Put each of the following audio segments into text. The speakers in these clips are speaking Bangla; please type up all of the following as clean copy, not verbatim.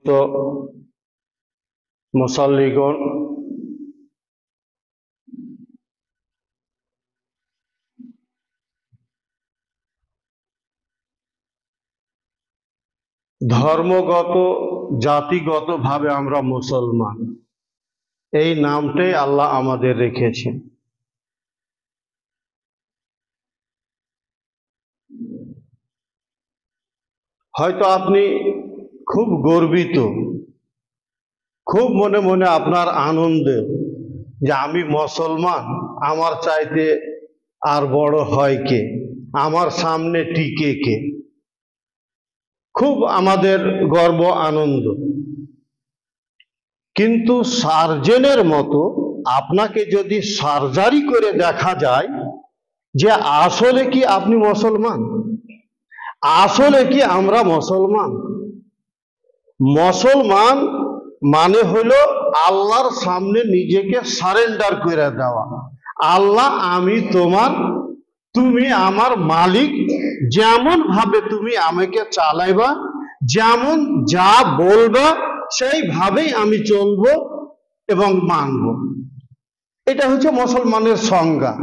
তো মুসাল্লিগণ, ধর্মগত জাতিগতভাবে আমরা মুসলমান, এই নামটাই আল্লাহ আমাদের রেখেছেন। হয়তো আপনি খুব গর্বিত, খুব মনে মনে আপনার আনন্দে যে আমি মুসলমান, আমার চাইতে আর বড় হয় কে, আমার সামনে টিকে কে, খুব আমাদের গর্ব আনন্দ। কিন্তু সার্জেনের মতো আপনাকে যদি সার্জারি করে দেখা যায় যে আসলে কি আপনি মুসলমান, আসলে কি আমরা মুসলমান, মুসলমান মানে হলো আল্লাহর সামনে নিজেকে সারেন্ডার করে দেওয়া। আল্লাহ আমি তোমার, তুমি আমার মালিক, যেমন ভাবে তুমি আমাকে চালাইবা, যেমন যা বলবা সেইভাবেই আমি চলবো এবং মানব। এটা হচ্ছে মুসলমানের সংজ্ঞা।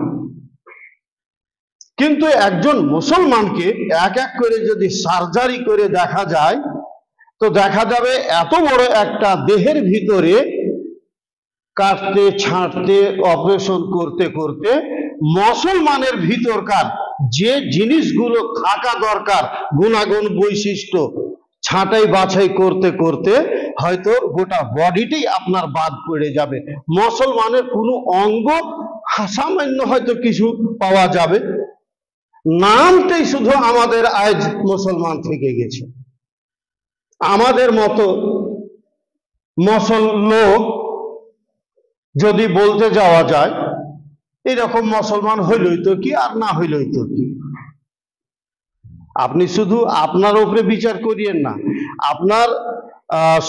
কিন্তু একজন মুসলমানকে এক এক করে যদি সার্জারি করে দেখা যায়, তো দেখা যাবে এত বড় একটা দেহের ভিতরে কাটতে ছাঁটতে অপারেশন করতে করতে মুসলমানের ভিতরকার যে জিনিসগুলো থাকা দরকার, গুণাগুণ বৈশিষ্ট্য ছাঁটাই বাছাই করতে করতে হয়তো গোটা বডিটাই আপনার বাদ পড়ে যাবে। মুসলমানের কোনো অঙ্গ সামান্য হয়তো কিছু পাওয়া যাবে, নামটাই শুধু আমাদের আজ মুসলমান থেকে গেছে। আমাদের মতো লোক যদি বলতে যাওয়া যায় এরকম মুসলমান হইলই তো কি আর না হইলই তো কি। আপনি শুধু আপনার উপরে বিচার করিয়েন না, আপনার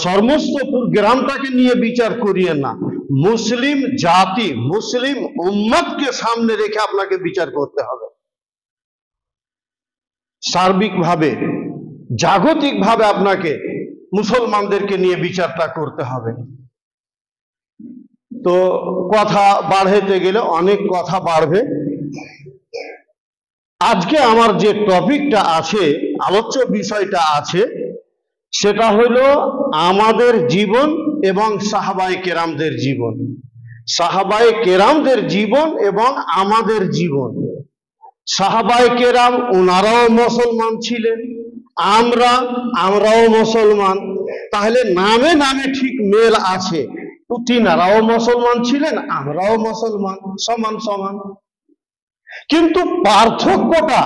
সমস্তপুর গ্রামটাকে নিয়ে বিচার করিয়েন না, মুসলিম জাতি মুসলিম উম্মতকে সামনে রেখে আপনাকে বিচার করতে হবে। সার্বিকভাবে জাগতিকভাবে আপনাকে মুসলমানদেরকে নিয়ে বিচারটা করতে হবে। তো কথা বাড়াইতে গেলে অনেক কথা বাড়বে। আজকে আমার যে টপিকটা আছে, আলোচ্য বিষয়টা আছে, সেটা হলো আমাদের জীবন এবং সাহাবায়ে কেরামদের জীবন, সাহাবায়ে কেরামদের জীবন এবং আমাদের জীবন। সাহাবায়ে কেরাম ওনারাও মুসলমান ছিলেন, আমরাও মুসলমান, তাহলে নামে নামে ঠিক মেল আছে। তিনারাও মুসলমান ছিলেন, আমরাও মুসলমান, সমান সমান। কিন্তু পার্থক্যটা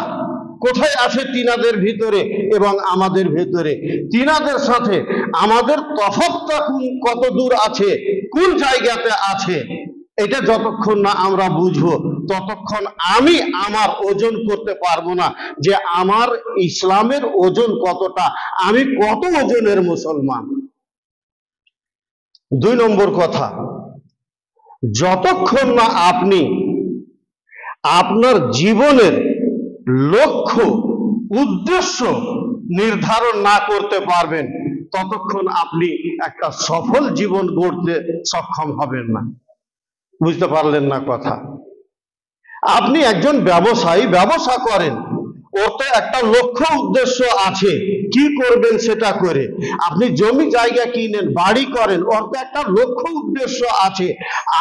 কোথায় আছে তিনাদের ভিতরে এবং আমাদের ভিতরে? তিনাদের সাথে আমাদের তফাৎটা কত দূর আছে, কোন জায়গাতে আছে, এটা যতক্ষণ না আমরা বুঝবো ততক্ষণ আমি আমার ওজন করতে পারবো না যে আমার ইসলামের ওজন কতটা, আমি কত ওজনের মুসলমান। 2 নম্বর কথা, যতক্ষণ না আপনি আপনার জীবনের লক্ষ্য উদ্দেশ্য নির্ধারণ না করতে পারবেন ততক্ষণ আপনি একটা সফল জীবন গড়তে সক্ষম হবেন না। বুঝতে পারলেন না কথা? আপনি একজন ব্যবসায়ী, ব্যবসা করেন, ওতে একটা লক্ষ্য উদ্দেশ্য আছে, কি করবেন সেটা করে। আপনি জমি জায়গা কিনেন, বাড়ি করেন, ওতে একটা লক্ষ্য উদ্দেশ্য আছে।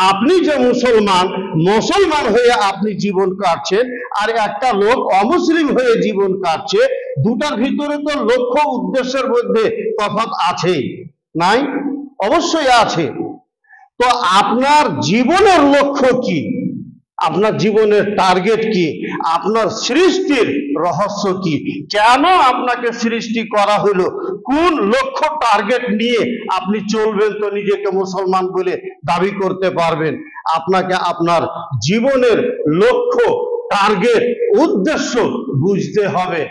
আপনি যে মুসলমান হয়ে আপনি জীবন কাটছেন, আর একটা লোক অমুসলিম হয়ে জীবন কাটছে, দুটার ভিতরে তো লক্ষ্য উদ্দেশ্যের মধ্যে তফাৎ আছেই, নাই? অবশ্যই আছে। তো আপনার জীবনের লক্ষ্য কি, আপনার জীবনের টার্গেট কি, আপনার সৃষ্টির রহস্য কি, কেন আপনাকে সৃষ্টি করা হলো, কোন লক্ষ্য টার্গেট নিয়ে আপনি চলবেন তো নিজেকে মুসলমান বলে দাবি করতে পারবেন। আপনাকে আপনার জীবনের লক্ষ্য টার্গেট উদ্দেশ্য বুঝতে হবে,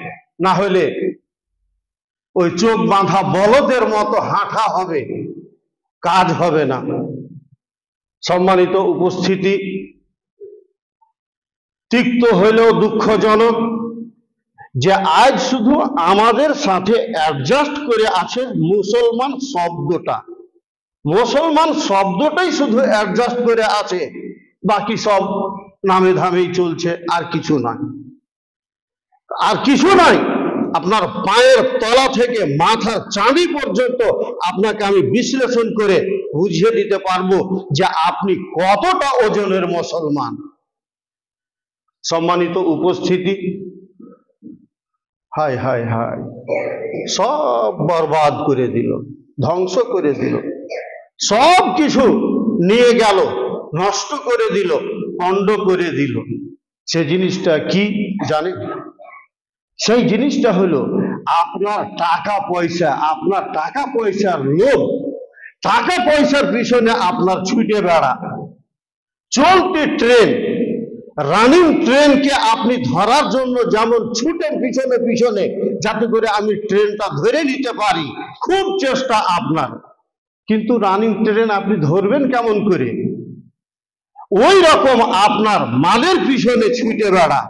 না হলে ওই চোখ বাঁধা বলদের মতো হাঁটা হবে, কাজ হবে না। সম্মানিত উপস্থিতি, তিক্ত হলেও দুঃখজনক, যে আজ শুধু আমাদের সাথে অ্যাডজাস্ট করে আছে মুসলমান শব্দটা। মুসলমান শব্দটাই শুধু অ্যাডজাস্ট করে আছে, বাকি সব নামে ধামেই চলছে, আর কিছু নাই, আর কিছু নাই। আপনার পায়ের তলা থেকে মাথার চাঁদি পর্যন্ত আপনাকে আমি বিশ্লেষণ করে বুঝিয়ে দিতে পারবো যে আপনি কতটা ওজনের মুসলমান। সম্মানিত উপস্থিতি, হায় হায় হায়, সব বরবাদ করে দিল, ধ্বংস করে দিল, সব কিছু নিয়ে গেল, নষ্ট করে দিল, পণ্ড করে দিল। সে জিনিসটা কি জানেন? সেই জিনিসটা হলো আপনার টাকা পয়সা, আপনার টাকা পয়সার লোভ, টাকা পয়সার পিছনে আপনার ছুটে বেড়া। চলতি ট্রেন, রানিং ট্রেনকে আপনি ধরার জন্য যেমন ছুটেন পিছনে পিছনে, যাতে করে আমি ট্রেনটা ধরে নিতে পারি, খুব চেষ্টা আপনার, কিন্তু রানিং ট্রেন আপনি ধরবেন কেমন করে? ওই রকম আপনার মালের পিছনে ছুটে বেড়া।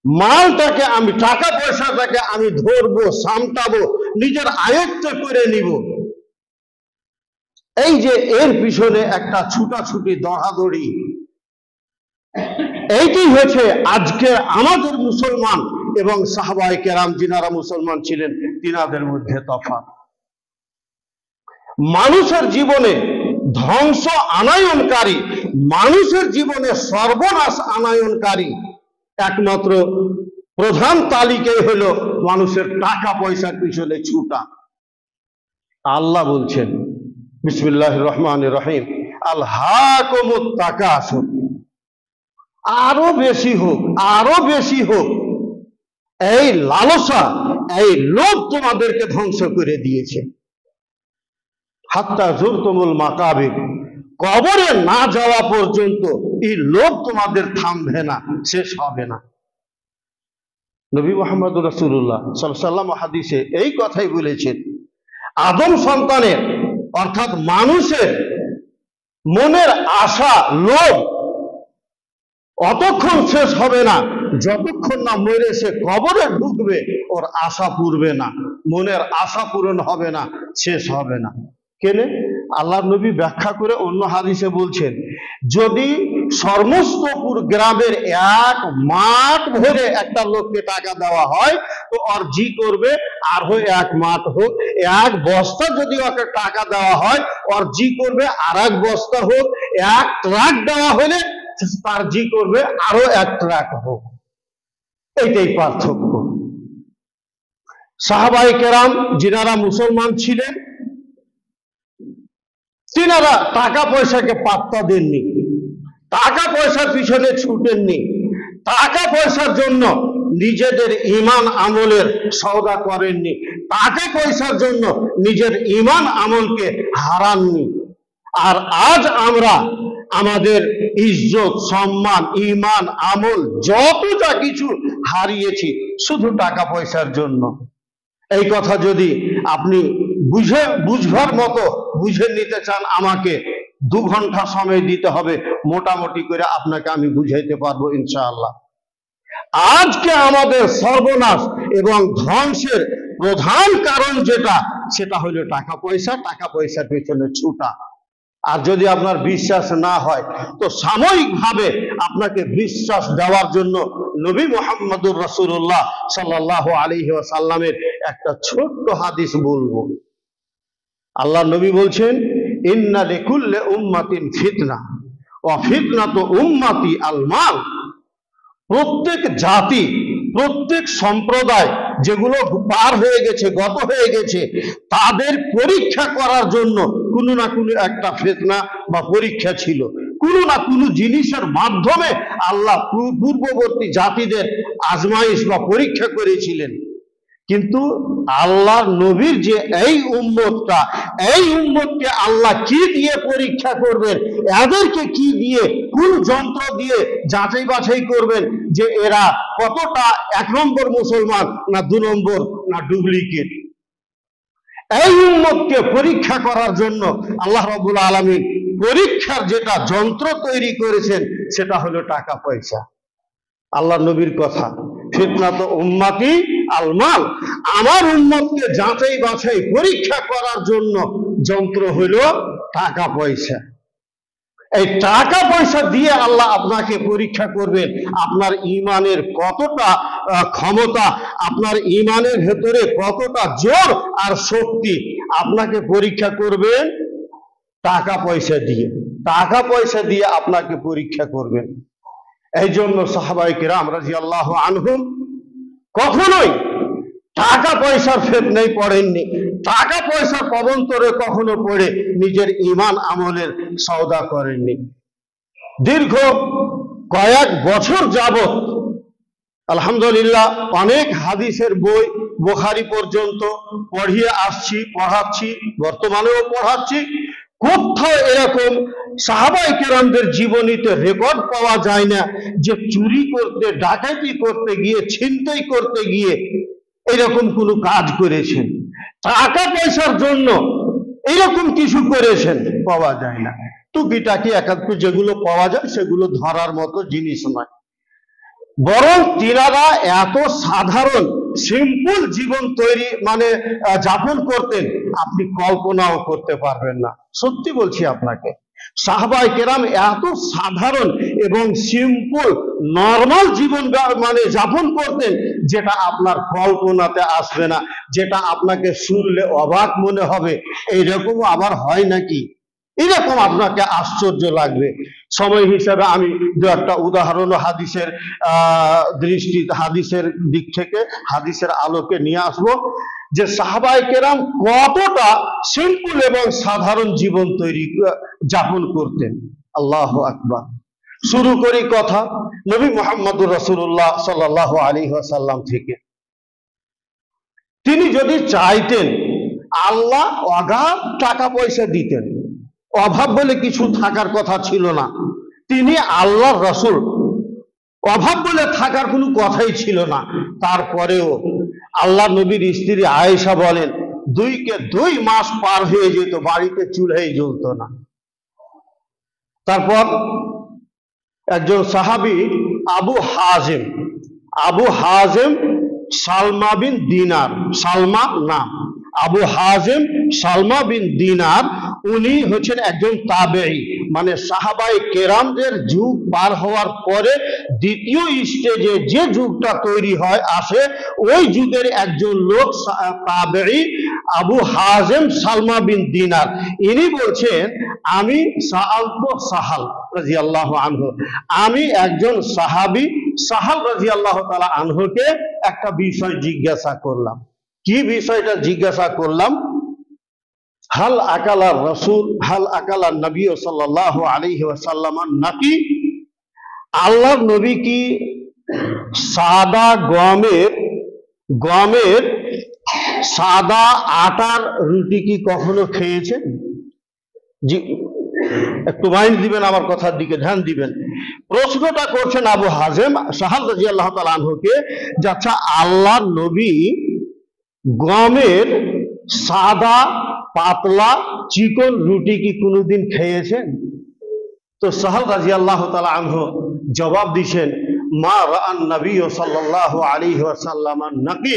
মালটাকে আমি, টাকা পয়সাটাকে আমি ধরবো, সামটাবো, নিজের আয়ত্ত করে নিব। এই যে এর পিছনে একটা ছুটাছুটি, দৌড়াদৌড়ি, এইটাই হয়েছে আজকে আমাদের মুসলমান এবং সাহাবায়ে কেরাম যিনারা মুসলমান ছিলেন তিনাদের মধ্যে তফাৎ। মানুষের জীবনে ধ্বংস আনায়নকারী, মানুষের জীবনে সর্বনাশ আনায়নকারী একমাত্র প্রধান তালিকাই হলো মানুষের টাকা পয়সার পিছনে ছুটা। আল্লাহ বলছেন বিসমিল্লাহির রহমানির রহিম, আলহাকুমুত তাকাসুর, আরো বেশি হোক, আরো বেশি হোক, এই লালসা, এই লোভ তোমাদেরকে ধ্বংস করে দিয়েছে। হাত্তা যুরতুমুল মাকাবির, কবরে না যাওয়া পর্যন্ত এই লোভ তোমাদের থামবে না, শেষ হবে না। নবী মুহাম্মদ রাসূলুল্লাহ সাল্লাল্লাহু আলাইহি ওয়াসাল্লাম হাদিসে এই কথাই বলেছেন, আদম সন্তানের অর্থাৎ মানুষের মনের আশা, লোভ অতক্ষণ শেষ হবে না যতক্ষণ না মরে সে কবরে ঢুকবে, ওর আশা পুরবে না, মনের আশা পূরণ হবে না, শেষ হবে না। কেনে? আল্লাহ নবী ব্যাখ্যা করে অন্য হাদিসে বলছেন, যদি সমস্তপুর গ্রামের এক মাঠ ভরে একটা লোককে টাকা দেওয়া হয়, তো ওর জি করবে আরো এক মাঠ হোক। এক বস্তা যদি ওকে টাকা দেওয়া হয়, ওর জি করবে আর এক বস্তা হোক। এক ট্রাক দেওয়া হলে তার জি করবে আরো এক ট্রাক হোক। এইটাই পার্থক্য। সাহাবায়ে কেরাম যিনারা মুসলমান ছিলেন, তিনারা টাকা পয়সাকে পাত্তা দেননি, টাকা পয়সার পিছনে ছুটেননি, টাকা পয়সার জন্য নিজেদের ঈমান আমলের সওদা করেননি, টাকা পয়সার জন্য নিজের ঈমান আমলকে হারাননি। আর আজ আমরা আমাদের ইজ্জত, সম্মান, ঈমান, আমল যত যা কিছু হারিয়েছি শুধু টাকা পয়সার জন্য। এই কথা যদি আপনি বুঝবার মতো বুঝে নিতে চান, আমাকে 2 ঘন্টা সময় দিতে হবে, মোটামুটি করে আপনাকে আমি বুঝাইতে পারবো ইনশাআল্লাহ। আজকে আমাদের সর্বনাশ এবং ধ্বংসের প্রধান কারণ যেটা, সেটা হলো টাকা পয়সা, টাকা পয়সার পেছনে ছুটা। আর যদি আপনার বিশ্বাস না হয়, তো সাময়িকভাবে আপনাকে বিশ্বাস দেওয়ার জন্য নবী মুহাম্মদুর রাসূলুল্লাহ সাল্লাল্লাহু আলাইহি ওয়াসাল্লামের একটা ছোট্ট হাদিস বলবো। আল্লাহ নবী বলছেন, ইন্না লিকুল্লি উম্মাতিন ফিতনা ওয়া ফিতনাতু উম্মতি আল মাল। প্রত্যেক জাতি, প্রত্যেক সম্প্রদায় যেগুলো পার হয়ে গেছে, গত হয়ে গেছে, তাদের পরীক্ষা করার জন্য কোনো না কোনো একটা ফিতনা বা পরীক্ষা ছিল। কোনো না কোনো জিনিসের মাধ্যমে আল্লাহ পূর্ববর্তী জাতিদের আজমাইশ বা পরীক্ষা করেছিলেন। কিন্তু আল্লাহর নবীর যে এই উম্মতটা, এই উম্মতকে আল্লাহ কি দিয়ে পরীক্ষা করবেন, এদেরকে কি দিয়ে, কোন যন্ত্র দিয়ে যাচাই বাছাই করবেন যে এরা কতটা 1 নম্বর মুসলমান, না 2 নম্বর, না ডুপ্লিকেট। এই উম্মতকে পরীক্ষা করার জন্য আল্লাহ রাব্বুল আলামিন পরীক্ষার যেটা যন্ত্র তৈরি করেছেন, সেটা হলো টাকা পয়সা। আল্লাহ নবীর কথা, ফিতনা তো উম্মতি আলমাল, আমার উম্মতকে যাচাই বাছাই পরীক্ষা করার জন্য যন্ত্র হইল টাকা পয়সা। এই টাকা পয়সা দিয়ে আল্লাহ আপনাকে পরীক্ষা করবেন, আপনার ঈমানের কতটা ক্ষমতা, আপনার ঈমানের ভেতরে কতটা জোর আর শক্তি, আপনাকে পরীক্ষা করবেন টাকা পয়সা দিয়ে। টাকা পয়সা দিয়ে আপনাকে পরীক্ষা করবেন। এই জন্য সাহাবায়ে কেরাম রাদিয়াল্লাহু আনহুম কখনোই টাকা পয়সার ফিতনায় পড়েননি, টাকা পয়সার প্রবন্তরে কখনো পড়ে নিজের ঈমান আমলের সওদা করেননি। দীর্ঘ কয়েক বছর যাবত আলহামদুলিল্লাহ অনেক হাদিসের বই বুখারী পর্যন্ত পড়িয়ে আসছি, পড়াচ্ছি, বর্তমানেও পড়াচ্ছি। কোথাও এরকম সাহাবায়ে কেরামদের জীবনীতে রেকর্ড পাওয়া যায় না যে চুরি করতে, ডাকাতি করতে গিয়ে, ছিনতাই করতে গিয়ে এরকম কোনো কাজ করেছেন, টাকা পয়সার জন্য এরকম কিছু করেছেন, পাওয়া যায় না। টুকিটাকি একাত্ম যেগুলো পাওয়া যায় সেগুলো ধরার মতো জিনিস নয়। বরং তিনারা এত সাধারণ সিম্পল জীবন তৈরি যাপন করতেন, আপনি কল্পনাও করতে পারবেন না। সত্যি বলছি আপনাকে, সাহাবায়ে কেরাম এত সাধারণ এবং সিম্পল নরমাল জীবন যাপন করতেন, যেটা আপনার কল্পনাতে আসবে না, যেটা আপনাকে শুনলে অবাক মনে হবে এইরকম আবার হয় নাকি, এরকম আপনাকে আশ্চর্য লাগবে। সময় হিসাবে আমি দু একটা উদাহরণ হাদিসের হাদিসের দিক থেকে, হাদিসের আলোকে নিয়ে আসবো যে সাহাবায়ে কেরাম কতটা সিম্পল এবং সাধারণ জীবন যাপন করতেন। আল্লাহু আকবার। শুরু করি কথা নবী মুহাম্মদুর রাসূলুল্লাহ সাল্লাল্লাহু আলাইহি ওয়াসাল্লাম থেকে। তিনি যদি চাইতেন আল্লাহ অগাধ টাকা পয়সা দিতেন, অভাব বলে কিছু থাকার কথা ছিল না। তিনি আল্লাহর রাসূল, অভাব বলে থাকার কোনো কথাই ছিল না। তারপরেও আল্লাহ নবীর স্ত্রী আয়েশা বলেন 2 মাস পার হয়ে যেত, বাড়িতে চুলাই জ্বলতো না। তারপর একজন সাহাবী আবু হাজেম সালমা বিন দিনার, সালমা নাম, আবু হাজেম সালমা বিন দিনার, উনি হচ্ছেন একজন তাবেঈ, সাহাবায়ে কেরামদের যুগ পার হওয়ার পরে দ্বিতীয় স্টেজে যে যুগটা তৈরি হয় আসে, ওই যুগের একজন লোক তাবেঈ আবু হাজেম সালমা বিন দিনার। ইনি বলছেন আমি সাআলতু সাহাল রাদিয়াল্লাহু আনহু, আমি একজন সাহাবী সাহাল রাদিয়াল্লাহু তাআলা আনহুকে একটা বিষয় জিজ্ঞাসা করলাম। কি বিষয়টা জিজ্ঞাসা করলাম? হাল আকালার রাসূল, হাল আকালার নবী সাল্লাল্লাহু আলাইহি ওয়াসাল্লাম নাকি, আল্লাহর নবী কি সাদা গমের সাদা আটার রুটি কি কখনো খেয়েছেন? জি, একটু মাইন্ড দিবেন, আমার কথার দিকে ধ্যান দিবেন। প্রশ্নটা করছেন আবু হাজেম সাহাল রাদিয়াল্লাহু তাআলা আনহুকে, যে আচ্ছা আল্লাহর নবী গমের সাদা পাতলা চিকন রুটি কি কোনোদিন খেয়েছেন? তো সাহাল রাদিয়াল্লাহু তাআলা আনহু জবাব দিয়েছেন মা রাআন নবী সাল্লাল্লাহু আলাইহি ওয়াসাল্লাম নাকি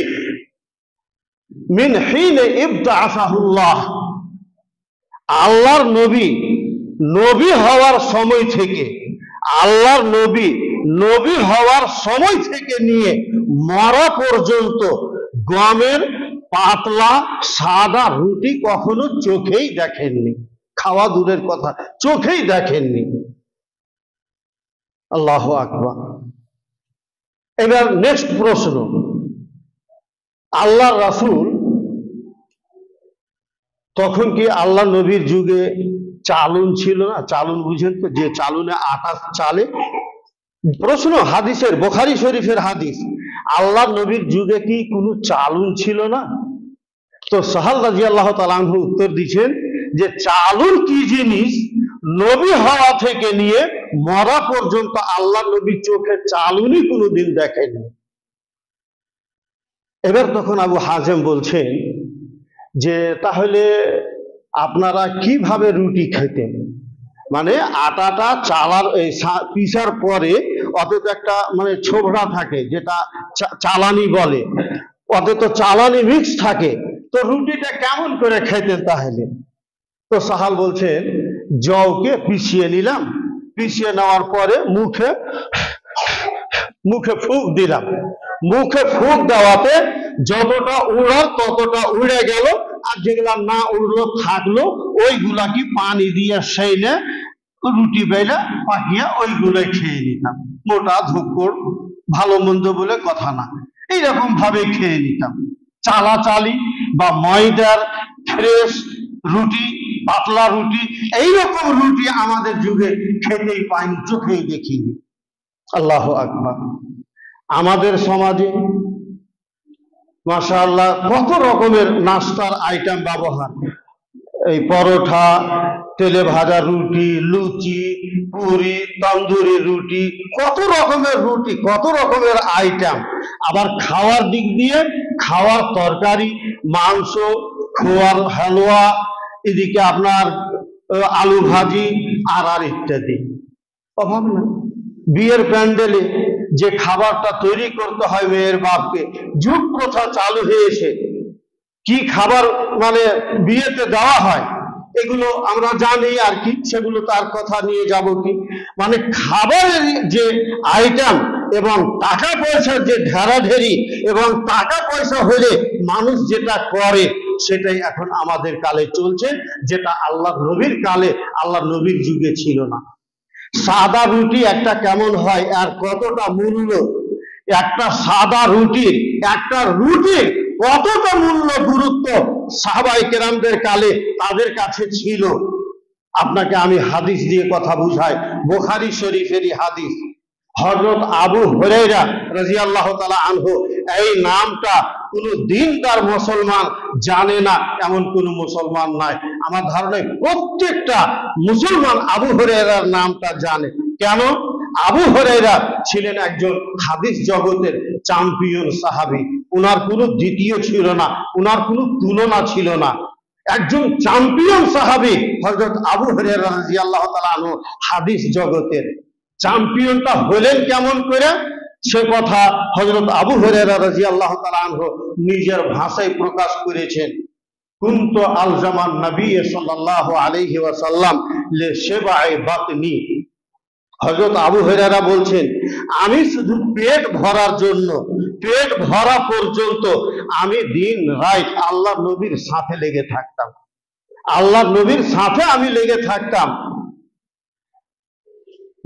মিন হিন ইবতাআসাহুল্লাহ, আল্লাহর নবী হওয়ার সময় থেকে, আল্লাহর নবী হওয়ার সময় থেকে নিয়ে মরা পর্যন্ত গমের পাতলা সাদা রুটি কখনো চোখেই দেখেননি। খাওয়া দূরের কথা, চোখেই দেখেননি। আল্লাহু আকবার। এবার নেক্সট প্রশ্ন, আল্লাহর রাসূল তখন কি আল্লাহ নবীর যুগে চালুন ছিল না? চালুন বুঝেন তো, যে চালুনে আটা চালে। প্রশ্ন হাদিসের, বুখারী শরীফের হাদিস, আল্লাহ নবীর যুগে কি কোনো চালুন ছিল না? তো সাহাল রাদিয়াল্লাহু তাআলা আনহু উত্তর দিচ্ছেন যে চালুন কি জিনিস নবী হওয়া থেকে নিয়ে মরা পর্যন্ত আল্লাহ নবী চোখে চালুনই কোনোদিন দেখেনি। এবার তখন আবু হাজেম বলছেন যে তাহলে আপনারা কিভাবে রুটি খেতেন? আটাটা চালার পিসার পরে ওতে তো একটা মানে ছোবড়া থাকে, যেটা চালানি বলে, ওতে তো চালানি মিক্স থাকে। তো রুটিটা কেমন করে খেতেন তাহলে? তো সাহাল বলছেন, জওকে পিষিয়ে নিলাম, পিষিয়ে নেওয়ার পরে মুখে মুখে ফুঁক দিলাম, মুখে ফুঁক দেওয়াতে যতটা উড়ার ততটা উড়ে গেল, আর যেগুলা না উড়লো থাকলো ওইগুলা কি পানি দিয়ে সেইলে রুটি বেলা পাকিয়ে ওইগুলোই খেয়ে নিতাম। মোটা ধুক্কর ভালো মন্দ বলে কথা না, এইরকম ভাবে খেয়ে নিতাম। চালাচালি বা ময়দার ফ্রেশ রুটি, পাতলা রুটি, এইরকম রুটি আমাদের যুগে খেতেই পাইনি, চোখেই দেখিনি। আল্লাহু আকবার। আমাদের সমাজে মাশাআল্লাহ কত রকমের নাস্তার আইটেম ব্যবহার, এই পরোটা, তেলে ভাজা রুটি, লুচি, পুরি, তন্দুরি রুটি, কত রকমের রুটি, কত রকমের আইটেম। আবার খাওয়ার দিক দিয়ে খাওয়ার তরকারি, মাংস, খোয়ার হালুয়া, এদিকে আপনার আলু ভাজি আর ইত্যাদি, অভাব না। বিয়ের প্যান্ডেলে যে খাবারটা তৈরি করতে হয় মেয়ের বাপকে, যুগ প্রথা চালু হয়েছে, কি খাবার মানে বিয়েতে দেওয়া হয় এগুলো আমরা জানি আর কি, সেগুলো তার কথা নিয়ে যাব কি। মানে খাবারের যে আইটেম এবং টাকা পয়সার যে ঢেরাঢেরি, এবং টাকা পয়সা হলে মানুষ যেটা করে সেটাই এখন আমাদের কালে চলছে, যেটা আল্লাহ নবীর কালে, আল্লাহ নবীর যুগে ছিল না। সাদা রুটি একটা কেমন হয় আর কতটা মূল্য, একটা সাদা রুটির, একটা রুটির কতটা মূল্য গুরুত্ব সাহাবায়ে কেরামদের কালে তাদের কাছে ছিল। আপনাকে আমি হাদিস দিয়ে কথা বুঝাই, বুখারী শরীফেরই হাদিস। হযরত আবু হুরায়রা রাদিয়াল্লাহু তাআলা আনহু, এই নামটা কোনো দিনদার মুসলমান জানে না এমন কোনো মুসলমান নাই। আমার ধারণায় প্রত্যেকটা মুসলমান আবু হুরায়রার নামটা জানে। কেন? আবু হুরায়রা ছিলেন একজন হাদিস জগতের চ্যাম্পিয়ন সাহাবী, উনার কোনো দ্বিতীয় ছিল না, উনার কোনো তুলনা ছিল না। একজন চ্যাম্পিয়ন সাহাবী হযরত আবু হুরায়রা রাদিয়াল্লাহু তাআলা আনহু, হাদিস জগতের চ্যাম্পিয়নটা হলেন কেমন করে, সে কথা হযরত আবু হুরায়রা রাদিয়াল্লাহু তাআলা আনহু নিজের ভাষায় প্রকাশ করেছেন। কুনতু আলজামান নবী সাল্লাল্লাহু আলাইহি ওয়াসাল্লাম লিশিবাই বাতনি। হযরত আবু হুরায়রা বলছেন, আমি শুধু পেট ভরার জন্য, পেট ভরা পর্যন্ত আমি দিন রাত আল্লাহ নবীর সাথে লেগে থাকতাম, আল্লাহ নবীর সাথে আমি লেগে থাকতাম।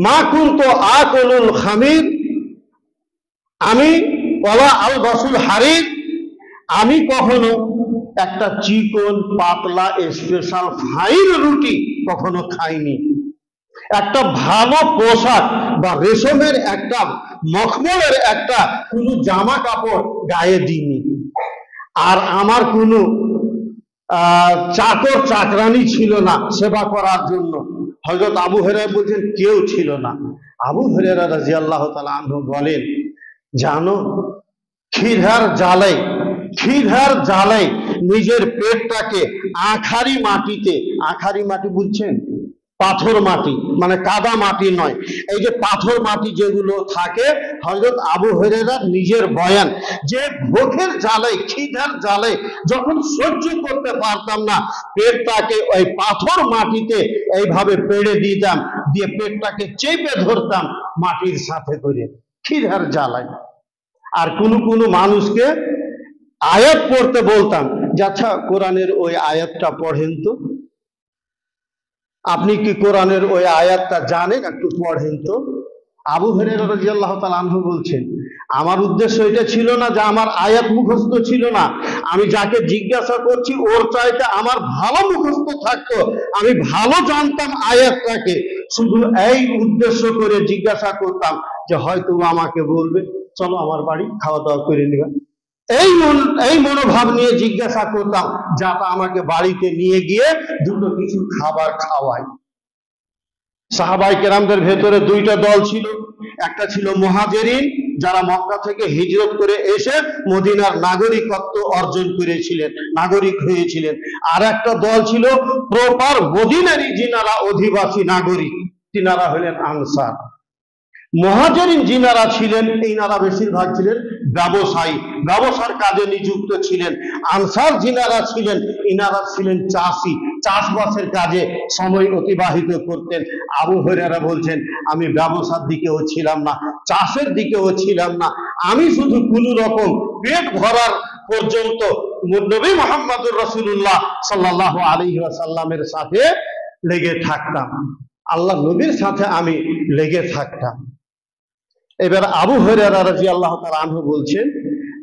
মা কুনতু আকুলুল খামির, আমি ওয়ালা আলবাসুল হারির, আমি কখনো একটা চিকন পাতলা স্পেশাল ফাইন রুটি কখনো খাইনি, একটা ভালো পোশাক বা রেশমের একটা মখমলের একটা কোনো জামা কাপড় গায়ে দিইনি, আর আমার কোনো চাকর চাকরানি ছিল না সেবা করার জন্য। হযরত আবু হুরায়রা বলছেন কেউ ছিল না। আবু হুরায়রা রাদিয়াল্লাহু তাআলা আনহু বলেন, জানো, খিদার জ্বালায় নিজের পেটটাকে আখারি মাটিতে, আখারি মাটি বুঝছেন, পাথর মাটি মানে কাদা মাটি নয়, এই যে পাথর মাটি যেগুলো থাকে, হযরত আবু হুরায়রা নিজের বয়ান, যে ভোগের জ্বালায়, খিদার জ্বালায় যখন সহ্য করতে পারতাম না, পেটটাকে ওই পাথর মাটিতে এইভাবে পেড়ে দিতাম, দিয়ে পেটটাকে চেপে ধরতাম মাটির সাথে করে, খিদার জ্বালায়। আর কোনো মানুষকে আয়াত পড়তে বলতাম, যে আচ্ছা কোরআনের ওই আয়াতটা পড়েন তো, আপনি কি কোরআনের ওই আয়াতটা জানেন, একটু পড়েন তো। আবু হুরায়রা রাদিয়াল্লাহু তাআলা আনহু বলছেন, আমার উদ্দেশ্য এটা ছিল না যে আমার আয়াত মুখস্থ ছিল না, আমি যাকে জিজ্ঞাসা করছি ওর চাইতে আমার ভালো মুখস্থ থাকতো, আমি ভালো জানতাম আয়াতটাকে, শুধু এই উদ্দেশ্য করে জিজ্ঞাসা করতাম যে হয়তো আমাকে বলবে চলো আমার বাড়ি খাওয়া দাওয়া করে নিবা, এই মনোভাব নিয়ে জিজ্ঞাসা করতাম, যাতে আমাকে বাড়িতে নিয়ে গিয়ে দুটো কিছু খাবার খাওয়ায়। সাহাবায়ে কেরামদের ভেতরে দুইটা দল ছিল, একটা ছিল মুহাজিরিন, যারা মক্কা থেকে হিজরত করে এসে মদিনার নাগরিকত্ব অর্জন করেছিলেন, নাগরিক হয়েছিলেন। আর একটা দল ছিল প্রপার মদিনারই, যিনারা অধিবাসী নাগরিক, তিনারা হলেন আনসার। মুহাজিরিন যিনারা ছিলেন ইনারা বেশিরভাগ ছিলেন ব্যবসায়ী, ব্যবসার কাজে নিযুক্ত ছিলেন। আনসার যিনারা ছিলেন ইনারা ছিলেন চাষি, চাষবাসের কাজে সময় অতিবাহিত করতেন। আবু হুরায়রা বলছেন, আমি ব্যবসার দিকেও ছিলাম না, চাষের দিকেও ছিলাম না, আমি শুধু কোনো রকম পেট ভরার পর্যন্ত নবী মুহাম্মদুর রাসূলুল্লাহ সাল্লাল্লাহু আলাইহি ওয়াসাল্লামের সাথে লেগে থাকতাম, আল্লাহ নবীর সাথে আমি লেগে থাকতাম। এবার আবু হুরায়রা রাদিয়াল্লাহু তাআলা আনহু বলছেন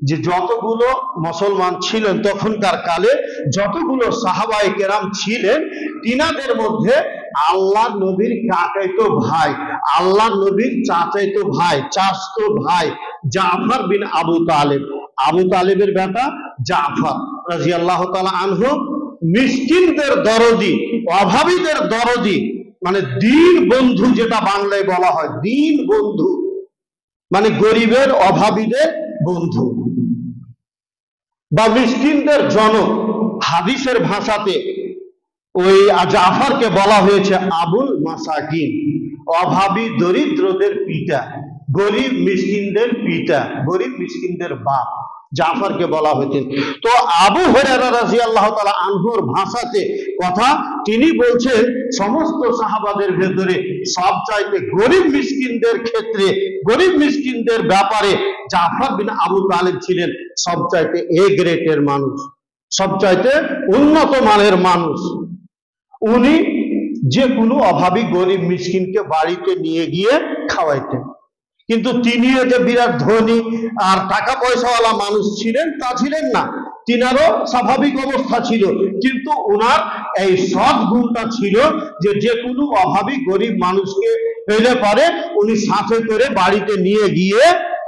যে যতগুলো মুসলমান ছিলেন তখনকার কালে, যতগুলো সাহাবায়ে কেরাম ছিলেন, তিনাদের মধ্যে আল্লাহ নবীর কাকাইতো ভাই, আল্লাহ নবীর চাচাইতো ভাই, চাচতো ভাই জাফর বিন আবু তালেব, আবু তালেবের বেটা জাফর রাদিয়াল্লাহু তাআলা আনহু মিসকিনদের দরদি, অভাবীদের দরদি, মানে দীন বন্ধু, যেটা বাংলায় বলা হয় দীন বন্ধু, মানে গরিবের অভাবীদের বন্ধু বা মিসকিনদের জনক। হাদিসের ভাষাতে ওই জাফরকে বলা হয়েছে আবুল মাসাকিন, অভাবী দরিদ্রদের পিতা, গরিব মিসকিনদের পিতা, গরিব মিসকিনদের বাপ, জাফরকে বলা হয়েছে। তো আবু হুরায়রা রাদিয়াল্লাহু তাআলা আনহুর ভাষাতে কথা, তিনি বলছেন সমস্ত সাহাবাদের ভেতরে সবচাইতে গরিব মিসকিনদের ক্ষেত্রে, গরিব মিসকিনদের ব্যাপারে জাফর বিন আবু তালেব ছিলেন সবচাইতে এ গ্রেডের মানুষ, সবচাইতে উন্নত মানের মানুষ। উনি যে কোনো অভাবী গরিব মিসকিনকে বাড়িতে নিয়ে গিয়ে খাওয়াইতেন। কিন্তু তিনিও যে বিরাট ধনী আর টাকা পয়সাওয়ালা মানুষ ছিলেন তা ছিলেন না, তিনারও স্বাভাবিক অবস্থা ছিল, কিন্তু ওনার এই সৎ গুণটা ছিল যে যে কোনো অভাবী গরিব মানুষকে পেলে পারে উনি সাথে করে বাড়িতে নিয়ে গিয়ে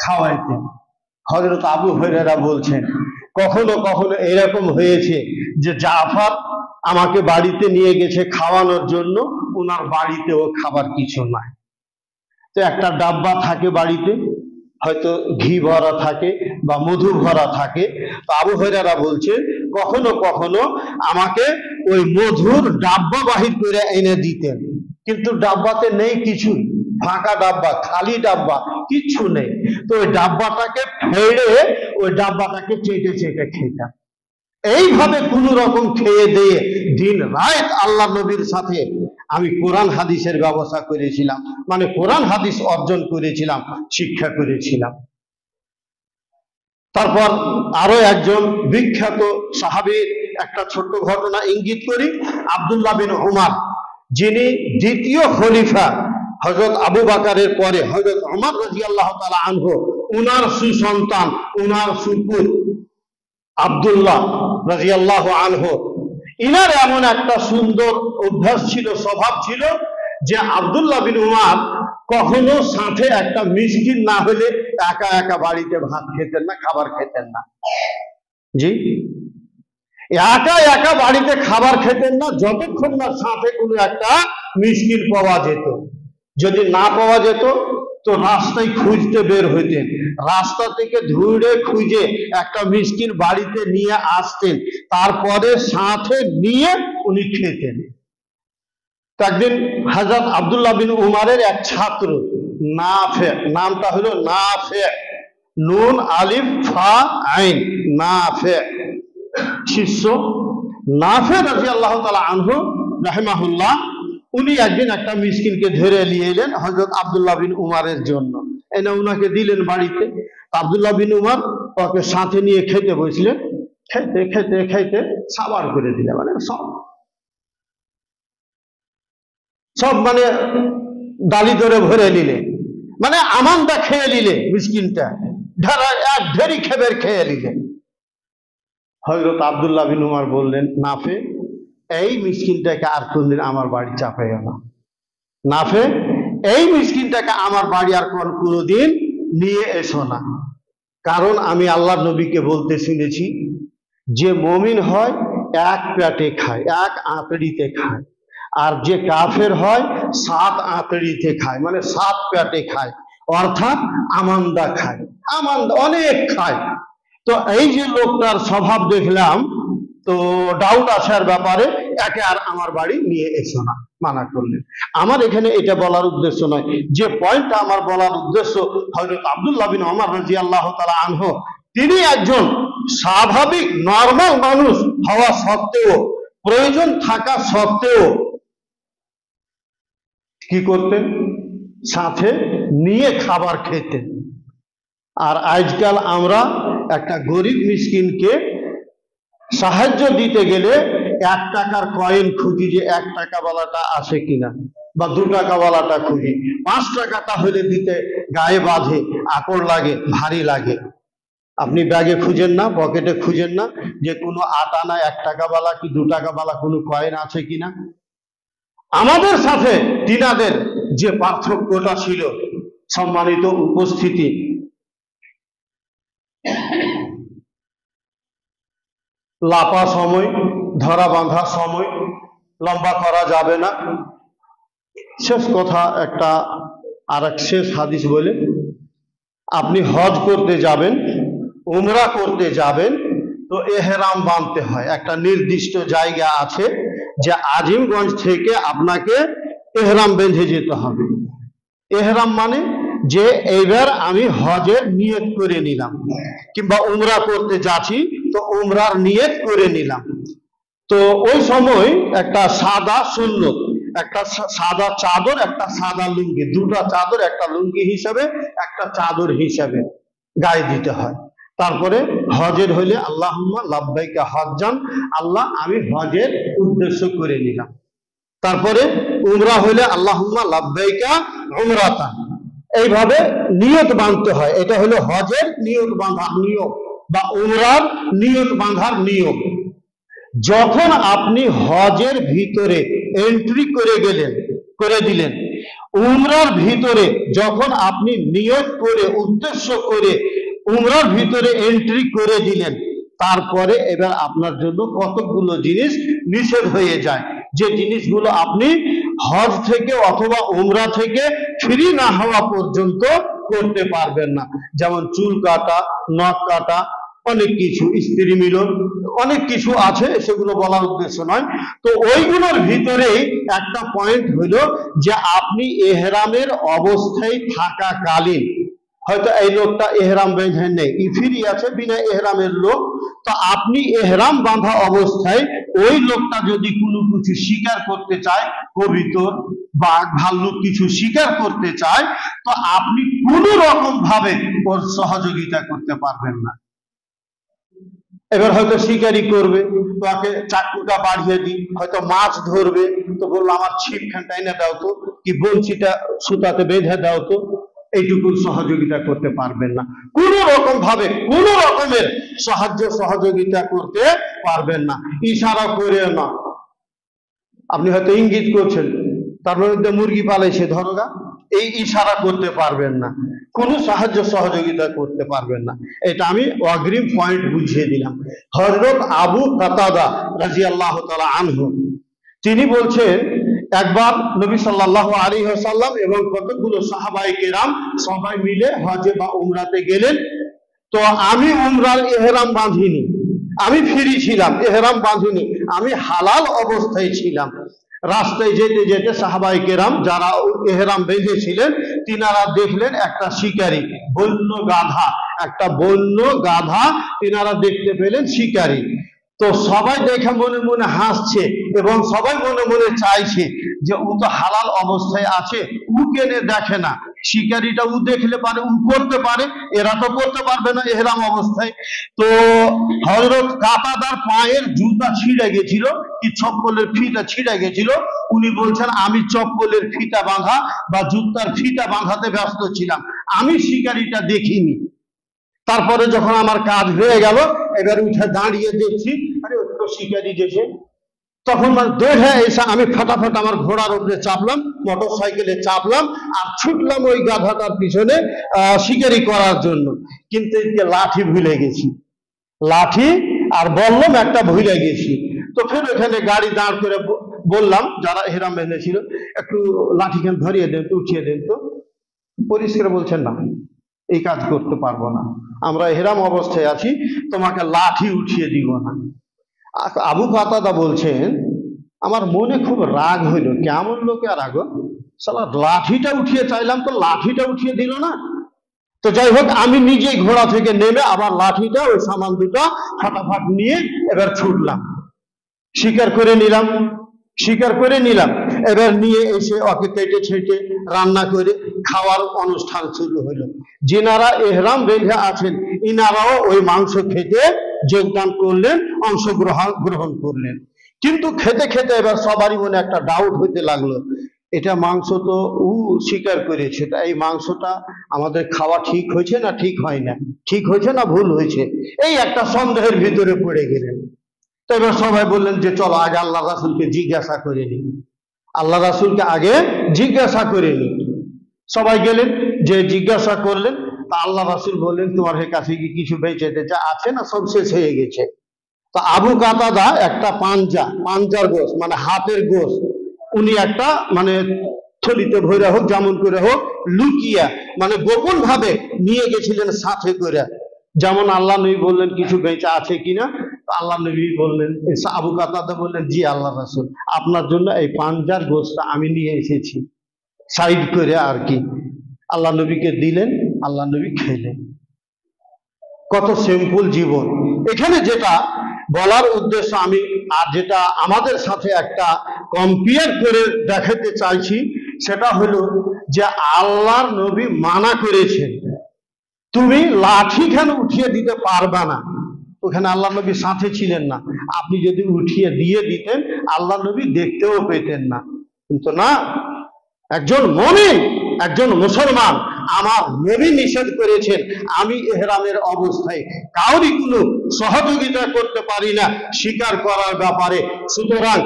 খাওয়াইতেন। হযরত আবু হুরায়রা বলছেন, কখনো কখনো এরকম হয়েছে যে জাফর আমাকে বাড়িতে নিয়ে গেছে খাওয়ানোর জন্য, ওনার বাড়িতেও খাবার কিছু নাই, তো একটা ডাব্বা থাকে বাড়িতে, হয়তো ঘি ভরা থাকে বা মধু ভরা থাকে। তো আবু হুরায়রা বলছে কখনো কখনো আমাকে ওই মধুর ডাব্বা বাহির করে এনে দিতেন, কিন্তু ডাব্বাতে নেই কিছুই, ফাঁকা ডাব্বা, খালি ডাব্বা, কিচ্ছু নেই। তো ওই ডাব্বাটাকে ফেড়ে ওই ডাব্বাটাকে চেটে চেটে খেতাম। এইভাবে কোন রকম খেয়ে দিয়ে দিন রাত আল্লাহ নবীর সাথে আমি কোরআন হাদিসের ব্যবস্থা করেছিলাম, মানে কোরআন হাদিস অর্জন করেছিলাম, শিক্ষা করেছিলাম। তারপর আরো একজন বিখ্যাত সাহাবীর একটা ছোট্ট ঘটনা ইঙ্গিত করি। আব্দুল্লাহ বিন উমর, যিনি দ্বিতীয় খলিফা হযরত আবু বকরের পরে, হযরত ওমর রাদিয়াল্লাহু তাআলা আনহু, উনার সুসন্তান, উনার সুপুত্র আব্দুল্লাহ রাদিয়াল্লাহু আনহু, ইনার এমন একটা সুন্দর অভ্যাস ছিল, স্বভাব ছিল যে আব্দুল্লাহ বিন উমর কখনো সাথে একটা মিসকিন না হলে একা একা বাড়িতে ভাত খেতেন না, খাবার খেতেন না। জি, একা একা বাড়িতে খাবার খেতেন না যতক্ষণ না সাথে কোনো একটা মিসকিন পাওয়া যেত। যদি না পাওয়া যেত তো রাস্তায় খুঁজতে বের হইতেন, রাস্তা থেকে ধুঁড়ে খুঁজে একটা মিসকিন বাড়িতে নিয়ে আসতেন, তারপরে সাথে নিয়ে উনি খেতেন। একদিন হযরত আব্দুল্লাহ বিন উমরের এক ছাত্র নাফে, নামটা হলো নাফে, নুন আলিফ ফা আইন, নাফে, শিষ্য নাফে রাদিয়াল্লাহু তাআলা আনহু রাহিমাহুল্লাহ, উনি একদিন একটা মিসকিনকে ধরে নিয়ে এলেন হযরত আব্দুল্লাহ বিন উমরের জন্য, এনে উনাকে দিলেন বাড়িতে। আব্দুল্লাহ বিন উমর ওকে সাথে নিয়ে খেতে বসলেন, খেতে খেতে খেতে সাবার করে দিলেন, মানে সব মানে ডালি ধরে ভরে নিলে, মানে আমানটা খেয়ে নিলে, মিসকিনটা এক ঢেরি খেবের খেয়ে নিলে। হযরত আব্দুল্লাহ বিন উমর বললেন, নাফে, এই মিসকিনটাকে আর কোনদিন আমার বাড়ি চাপাইও না, নাফে, এই মিসকিনটাকে আমার বাড়ি আর কোনোদিন নিয়ে এসো না, কারণ আমি আল্লাহর নবীকে বলতে শুনেছি যে মুমিন হয় এক পেটে খায়, এক আঁতড়িতে খায়, আর যে কাফের হয় 7 আঁতড়িতে খায়, মানে 7 পেটে খায়, অর্থাৎ আমান্দা খায়, আমান্দা অনেক খায়। তো এই যে লোকটার স্বভাব দেখলাম, তো ডাউট আছে আর ব্যাপারে, একে আর আমার বাড়ি নিয়ে এসো না, মানা করলেন। আমার এখানে এটা বলার উদ্দেশ্য নয়, যে পয়েন্টটা আমার বলার উদ্দেশ্য, হযরত আব্দুল্লাহ বিন ওমর রাদিয়াল্লাহু তাআলা আনহু তিনি একজন স্বাভাবিক নরমাল মানুষ হওয়া সত্ত্বেও, প্রয়োজন থাকা সত্ত্বেও কি করতেন, সাথে নিয়ে খাবার খেতেন। আর আজকাল আমরা একটা গরিব মিসকিনকে সাহায্য দিতে গেলে 1 টাকার কয়েন খুঁজি, যে 1 টাকাওয়ালাটা আসে কিনা, বা 2 টাকাওয়ালাটা খুঁজি। 5 টাকাটা হলে দিতে গায়ে বাঁধে, আকড় লাগে, ভারী লাগে। আপনি ব্যাগে খুঁজেন না, পকেটে খুঁজেন না যে কোনো আটা না 1 টাকাওয়ালা কি 2 টাকাওয়ালা কোনো কয়েন আছে কিনা। আমাদের সাথে তিনাদের যে পার্থক্যটা ছিল, সম্মানিত উপস্থিতি, লাপা সময়, ধরা বাঁধা সময়, লম্বা করা যাবে না। শেষ কথা একটা আর এক শেষ হাদিস বলে, আপনি হজ করতে যাবেন, উমরা করতে যাবেন, তো এহরাম বাঁধতে হয়। একটা নির্দিষ্ট জায়গা আছে যে আজিমগঞ্জ থেকে আপনাকে এহরাম বেঁধে যেতে হবে। এহরাম মানে যে এইবার আমি হজের নিয়ত করে নিলাম, কিংবা উমরা করতে যাচ্ছি তো উমরার নিয়ত করে নিলাম। তো ওই সময় একটা সাদা সুন্নত, একটা সাদা চাদর, একটা সাদা লুঙ্গি, 2টা চাদর একটা লুঙ্গি হিসাবে, একটা চাদর হিসাবে গায়ে দিতে হয়। তারপরে হজের হইলে আল্লাহুম্মা লাব্বাইকা হজ্জান, আল্লাহ আমি হজের উদ্দেশ্য করে নিলাম। তারপরে উমরা হইলে আল্লাহুম্মা লাব্বাইকা উমরাতান, এইভাবে নিয়ত বাঁধতে হয়। এটা হলো হজের নিয়ত বাঁধার নিয়ম, বা উমরার নিয়ত বাঁধার নিয়ম। যখন আপনি হজের ভিতরে এন্ট্রি করে দিলেন, উমরার ভিতরে যখন আপনি নিয়ত করে উদ্দেশ্য করে উমরার ভিতরে এন্ট্রি করে দিলেন, তারপরে এবার আপনার জন্য কতগুলো জিনিস নিষেধ হয়ে যায়, যে জিনিসগুলো আপনি হজ থেকে অথবা উমরা থেকে ফ্রি না হওয়া পর্যন্ত করতে পারবেন না। যেমন চুল কাটা, নখ কাটা, অনেক কিছু, স্ত্রী মিলন, অনেক কিছু আছে, সেগুলো বলার উদ্দেশ্য নয়। তো ওইগুলোর ভিতরেই একটা পয়েন্ট হলো যে আপনি এহরামের অবস্থায় থাকাকালীন, হয়তো এই লোকটা এহরাম বেঁধে নেই, ইফিরি আছে বিনা এহরামের লোক, তো আপনি এহরাম বাঁধা অবস্থায় ওই লোকটা যদি কোনো কিছু স্বীকার করতে চায়, কবিতর বাঘ ভাল্লুক কিছু স্বীকার করতে চায়, তো আপনি কোনো রকম ভাবে ওর সহযোগিতা করতে পারবেন না। এবার হয়তো শিকারি করবে, তাকে চাকুটা বাড়িয়ে দিই, হয়তো মাছ ধরবে, তো বললো আমার ছিপখানটা এনে দাও তো, কি বঞ্চিটা সুতাতে বেঁধে দাও তো, এইটুকু সহযোগিতা করতে পারবেন না। কোন রকম ভাবে কোন রকমের সাহায্য সহযোগিতা করতে পারবেন না। ইশারা করে না, আপনি হয়তো ইঙ্গিত করছেন, তার মধ্যে মুরগি পালাইছে ধরোগা, এই ইশারা করতে পারবেন না, কোনো সাহায্য সহযোগিতা করতে পারবেন না। এটা আমি অগ্রিম পয়েন্ট বুঝিয়ে দিলাম। হযরত আবু কাতাদা রাদিয়াল্লাহু তাআলা আনহু তিনি বলছেন, একবার নবী সাল্লাল্লাহু আলাইহি ওয়াসাল্লাম এবং কতগুলো সাহাবায়ে কেরাম সবাই মিলে হজে বা উমরাতে গেলেন। তো আমি উমরার এহরাম বাঁধিনি, আমি ফ্রি ছিলাম, এহরাম বাঁধিনি, আমি হালাল অবস্থায় ছিলাম। রাস্তায় যেতে যেতে সাহাবায়ে কেরাম যারা এহরাম বেঁধেছিলেন, তিনারা দেখলেন একটা শিকারী, বন্য গাধা, একটা বন্য গাধা তিনারা দেখতে পেলেন, শিকারী। তো সবাই দেখে মনে মনে হাসছে, এবং সবাই মনে মনে চাইছে যে ও তো হালাল অবস্থায় আছে, ও কেনে দেখে না, শিকারীটা ও দেখলে পারে, ও করতে পারে, এরা তো করতে পারবে না এহরাম অবস্থায়। তো হযরত কাতাদার পায়ের জুতা ছিঁড়ে গেছিল, কি চপ্পলের ফিতা ছিঁড়ে গেছিল, উনি বলছেন আমি চপ্পলের ফিতা বাঁধা বা জুতার ফিতা বাঁধাতে ব্যস্ত ছিলাম, আমি শিকারীটা দেখিনি। তারপরে যখন আমার কাজ হয়ে গেল, এবার উঠে দাঁড়িয়ে দেখছি, আরে ওই তো শিকারী গেছে। তখন দেখে এসে আমি ফটাফট আমার ঘোড়ার উপরে চাপলাম, মোটর সাইকেলে চাপলাম, আর ছুটলাম ওই গাধাটার পিছনে শিকারি করার জন্য। কিন্তু লাঠি ভুলে গেছি, লাঠি আর বললাম একটা ভুলে গেছি। তো ফের ওখানে গাড়ি দাঁড় করে বললাম যারা এহরাম বেঁধেছিল, একটু লাঠিখান ধরিয়ে দেন তো, উঠিয়ে দেন তো। পরিষ্কার বলছেন না, এই কাজ করতে পারবো না, আমরা এহরাম অবস্থায় আছি, তোমাকে লাঠি উঠিয়ে দিব না। আবু কাতাদা বলছেন আমার মনে খুব রাগ হইল, কেমন লোকে আর রাগ, সালা লাঠিটা উঠিয়ে চাইলাম তো লাঠিটা উঠিয়ে দিল না। তো যাই হোক, আমি নিজেই ঘোড়া থেকে নেমে আবার লাঠিটা ওই সামান দুটো ফাটাফাট নিয়ে এবার ছুটলাম, শিকার করে নিলাম। এবার নিয়ে এসে ওকে কেটে ছেটে রান্না করে খাওয়ার অনুষ্ঠান শুরু হলো। যিনারা এহরাম বেঁধে আছেন ইনারাও ওই মাংস খেতে যোগদান করলেন, অংশগ্রহণ করলেন। কিন্তু খেতে খেতে এবার সবারই মনে একটা ডাউট হইতে লাগলো, এটা মাংস তো স্বীকার করেছে, তা এই মাংসটা আমাদের খাওয়া ঠিক হয়েছে না ঠিক হয় না, ঠিক হয়েছে না ভুল হয়েছে, এই একটা সন্দেহের ভিতরে পড়ে গেলেন। তো এবার সবাই বললেন যে চলো আগে আল্লাহ রাসূলকে জিজ্ঞাসা করে নিই, আল্লাহ রাসূলকে আগে জিজ্ঞাসা করে নিই। সবাই গেলেন, যে জিজ্ঞাসা করলেন। তা আল্লাহ রাসূল বললেন, তোমার কাছে কি কিছু বেঁচে টেচে আছে না সব শেষ হয়ে গেছে? তো আবু কাতাদা একটা পাঞ্জার গোশ মানে হাতের গোশ, উনি একটা মানে থলিতে ভরে হোক যেমন করে হোক লুকিয়া মানে গোপন ভাবে নিয়ে গেছিলেন সাথে করে। যেমন আল্লাহ নবী বললেন কিছু বেঁচে আছে কিনা, আল্লাহ নবী বললেন, আবু কাতাদা বললেন, জি আল্লাহ রাসূল, আপনার জন্য এই পাঞ্জার গোশটা আমি নিয়ে এসেছি, সাইড করে আর কি। আল্লাহ নবীকে দিলেন, আল্লাহ নবী খেলেন। কত সিম্পল জীবন। এখানে যেটা বলার উদ্দেশ্য আমি, আর যেটা আমাদের সাথে একটা কম্পেয়ার করে দেখাতে চাইছি, সেটা হলো যে আল্লাহর নবী মানা করেছেন তুমি লাঠি কেন উঠিয়ে দিতে পারবা না। ওখানে আল্লাহ নবী সাথে ছিলেন না, আপনি যদি উঠিয়ে দিয়ে দিতেন আল্লাহ নবী দেখতেও পেতেন না। কিন্তু না, একজন মুমিন, একজন মুসলমান, আমার নবী নিষেধ করেছেন আমি এহরামের অবস্থায় কাউরি কোনো সহযোগিতা করতে পারি না স্বীকার করার ব্যাপারে। সুতরাং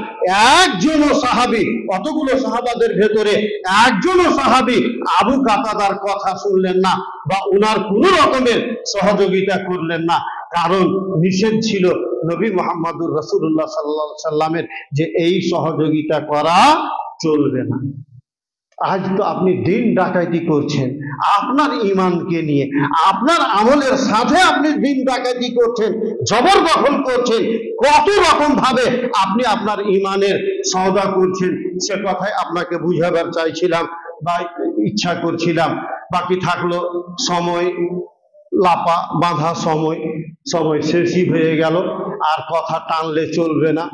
একজনও সাহাবী, অতগুলো সাহাবাদের ভেতরে একজনও সাহাবী আবু কাতাদার কথা শুনলেন না বা উনার কোনো রকমের সহযোগিতা করলেন না, কারণ নিষেধ ছিল নবী মুহাম্মদুর রাসূলুল্লাহ সাল্লাল্লাহু আলাইহি সাল্লামের যে এই সহযোগিতা করা চলবে না। আজ তো আপনি দিন ডাকাতি করছেন আপনার ঈমানকে নিয়ে, আপনার আমলের সাথে আপনি দিন ডাকাতি করছেন, জবরদখল করছেন, কত রকম ভাবে আপনি আপনার ঈমানের সওদা করছেন, সে কথাই আপনাকে বুঝাবার চাইছিলাম বা ইচ্ছা করছিলাম। বাকি থাকলো সময়, লাপা বাঁধা সময় শেষই হয়ে গেল, আর কথা টানলে চলবে না।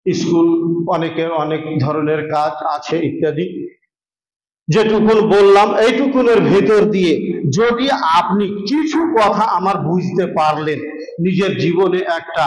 স্কুল, অনেকের অনেক ধরনের কাজ আছে ইত্যাদি। যেটুকুন বললাম এইটুকুনের ভেতর দিয়ে যদি আপনি কিছু কথা আমার বুঝতে পারলেন, নিজের জীবনে একটা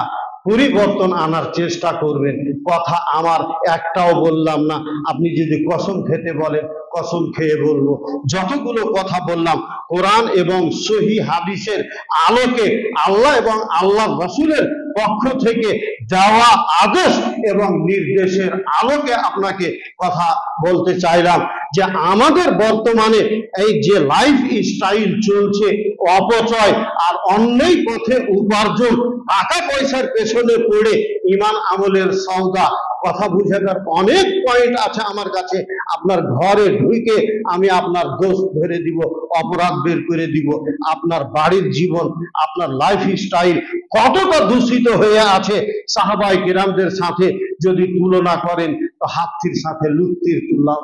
পরিবর্তন আনার চেষ্টা করবেন। কথা আমার একটাও বললাম না, আপনি যদি কসম খেতে বলেন কসম খেয়ে বলবো, যতগুলো কথা বললাম কোরআন এবং সহিহ হাদিসের আলোকে, আল্লাহ এবং আল্লাহ রাসূলের পক্ষ থেকে দেওয়া আদেশ এবং নির্দেশের আলোকে আপনাকে কথা বলতে চাইলাম যে আমাদের বর্তমানে এই যে লাইফ স্টাইল চলছে, অপচয় আর অন্যায় পথে উপার্জন, টাকা পয়সার পেছনে পড়ে ঈমান আমলের সওদা, কথা বুঝাবার অনেক পয়েন্ট আছে আমার কাছে। আপনার ঘরে ঢুকে আমি আপনার দোষ ধরে দিব, অপরাধ বের করে দিব, আপনার বাড়ির জীবন, আপনার লাইফ স্টাইল কতটা দূষিত হয়ে আছে সাহাবায়ে কিরামদের সাথে যদি তুলনা করেন তো হাতির সাথে লুত্তির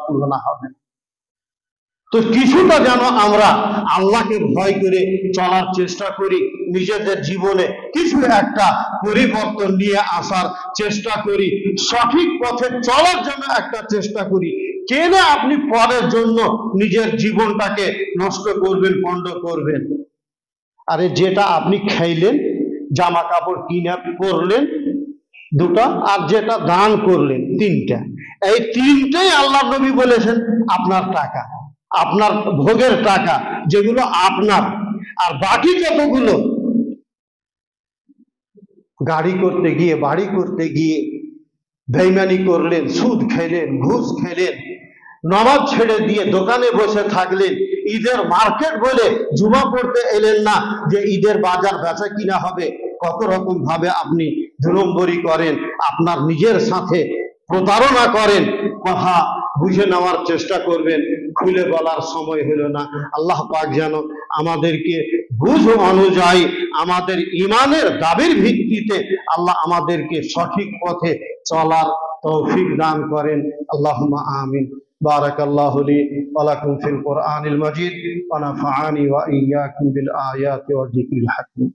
তুলনা হবে। তো কিছুটা যেন আমরা আল্লাহকে ভয় করে চলার চেষ্টা করি, নিজেদের জীবনে কিছু একটা পরিবর্তন নিয়ে আসার চেষ্টা করি, সঠিক পথে চলার জন্য একটা চেষ্টা করি। কেন আপনি পরের জন্য নিজের জীবনটাকে নষ্ট করবেন, পণ্ড করবেন? আরে যেটা আপনি খাইলেন, জামা কাপড় কিনে পরলেন দুটা, আর যেটা দান করলেন তিনটা, এই তিনটাই আল্লাহ নবী বলেছেন আপনার টাকা, আপনার ভোগের টাকা, যেগুলো আপনার। আর বাকি যতগুলো গাড়ি করতে গিয়ে, বাড়ি করতে গিয়ে বেঈমানি করলেন, সুদ খেলেন, ঘুষ খেলেন, নামাজ ছেড়ে দিয়ে দোকানে বসে থাকলেন, ঈদের মার্কেট বলে জুমা পড়তে এলেন না যে ঈদের বাজার বেচা কিনা হবে, কত রকম ভাবে আপনি 2 নম্বরি করেন, আপনার নিজের সাথে প্রতারণা করেন। কথা বুঝে নেওয়ার চেষ্টা করবেন, খুলে বলার সময় হলো না। আল্লাহ পাক যেন আমাদেরকে বুঝ অনুযায়ী আমাদের ঈমানের দাবির ভিত্তিতে আল্লাহ আমাদেরকে সঠিক পথে চলার তৌফিক দান করেন। আল্লাহুম্মা আমিন। বারাকাল্লাহু লি ওয়া লাকুম ফিল কুরআনিল মাজিদ ওয়া নাফা'আনি ওয়া ইয়্যাকুম বিল আয়াতি ওয়া যিকরিল হাকীম।